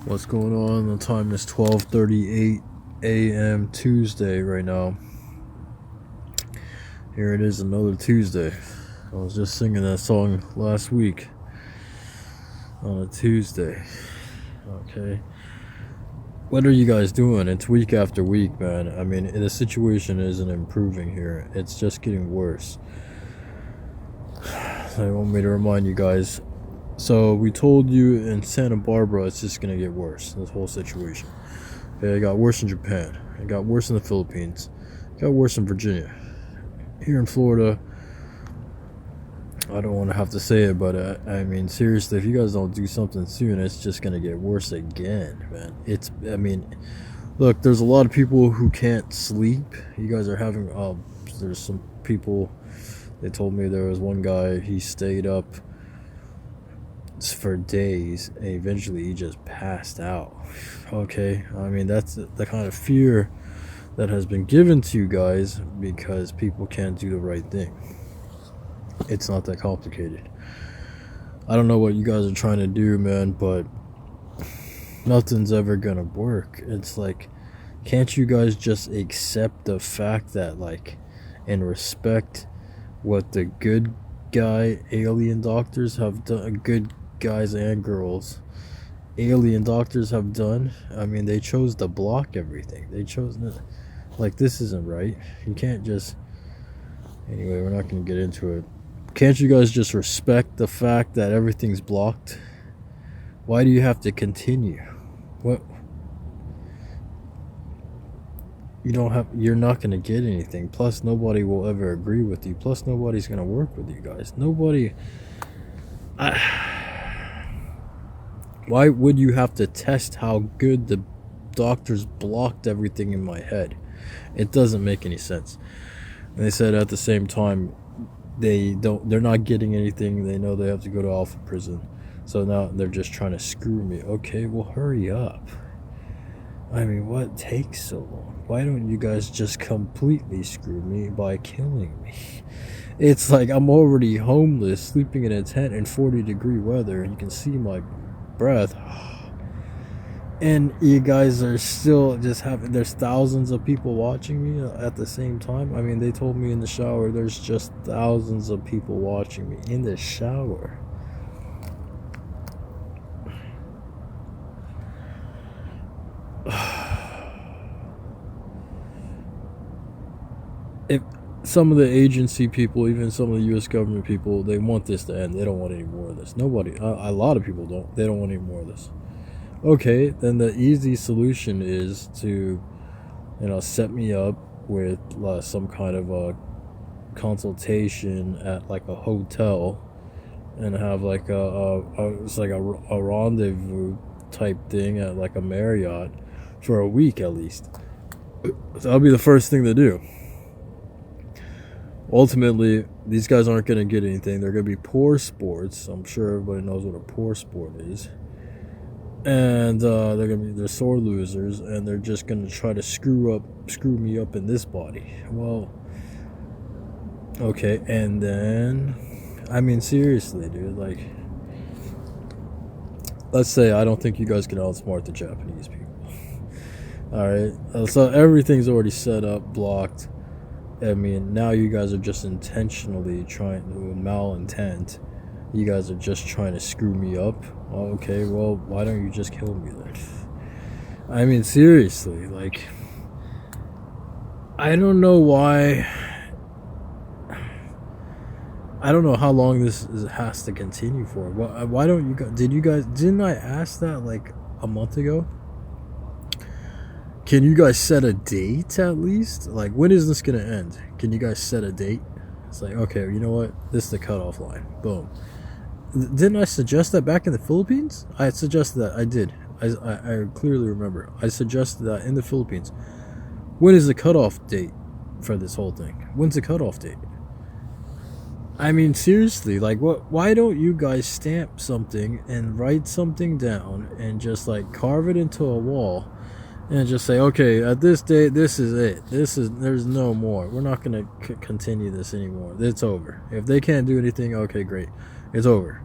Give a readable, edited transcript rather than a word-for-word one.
What's going on? The time is 12:38 a.m. Tuesday right now. Here it is, another Tuesday. I was just singing that song last week on a Tuesday. Okay. What are you guys doing? It's week after week, man. I mean, the situation isn't improving here. It's just getting worse. I want me to remind you guys. So we told you in Santa Barbara it's just gonna get worse, this whole situation. Okay, it got worse in Japan. It got worse in the Philippines. It got worse in Virginia. Here in Florida, I don't want to have to say it, but I mean, seriously, if you guys don't do something soon, it's just gonna get worse again, man. Look, there's a lot of people who can't sleep. You guys are having, there's some people, they told me there was one guy, he stayed up for days and eventually he just passed out. Okay, I mean, that's the kind of fear that has been given to you guys because people can't do the right thing. It's not that complicated. I don't know what you guys are trying to do, man, but nothing's ever gonna work. It's like, can't you guys just accept the fact that, like, and respect what the good guy alien doctors have done, good guys and girls alien doctors have done? I mean, they chose to block everything. They chose to, like, this isn't right. You can't just, anyway, we're not going to get into it. Can't you guys just respect the fact that everything's blocked? Why do you have to continue? What? You're not going to get anything. Plus, nobody will ever agree with you. Plus, nobody's going to work with you guys. Why would you have to test how good the doctors blocked everything in my head? It doesn't make any sense. And they said at the same time, they're not getting anything. They know they have to go to Alpha prison. So now they're just trying to screw me. Okay, well, hurry up. I mean, what takes so long? Why don't you guys just completely screw me by killing me? It's like I'm already homeless, sleeping in a tent in 40-degree weather. You can see my breath. And you guys are still just having, there's thousands of people watching me at the same time. I mean, they told me in the shower, there's just thousands of people watching me in the shower. If some of the agency people, even some of the U.S. government people, they want this to end. They don't want any more of this. Nobody, a lot of people don't. They don't want any more of this. Okay, then the easy solution is to, set me up with some kind of a consultation at like a hotel, and have like it's like a rendezvous type thing at like a Marriott for a week at least. That'll be the first thing to do. Ultimately, these guys aren't going to get anything. They're going to be poor sports. I'm sure everybody knows what a poor sport is. And they're sore losers, and they're just going to try to screw me up in this body. Well, okay, and then, I mean, seriously, dude, like, let's say I don't think you guys can outsmart the Japanese people. Alright, so everything's already set up, blocked. I mean, now you guys are just intentionally trying to, malintent. You guys are just trying to screw me up. Okay, well, why don't you just kill me then? I mean, seriously, like, I don't know why. I don't know how long this has to continue for. Why don't you guys? Didn't I ask that like a month ago? Can you guys set a date at least? Like, when is this gonna end? Can you guys set a date? It's like, okay, you know what? This is the cutoff line. Boom. Didn't I suggest that back in the Philippines? I had suggested that. I did. I clearly remember. I suggested that in the Philippines. When is the cutoff date for this whole thing? When's the cutoff date? I mean, seriously, like, what? Why don't you guys stamp something and write something down and just like carve it into a wall? And just say, okay, at this date, this is it. There's no more. We're not going to continue this anymore. It's over. If they can't do anything, okay, great. It's over.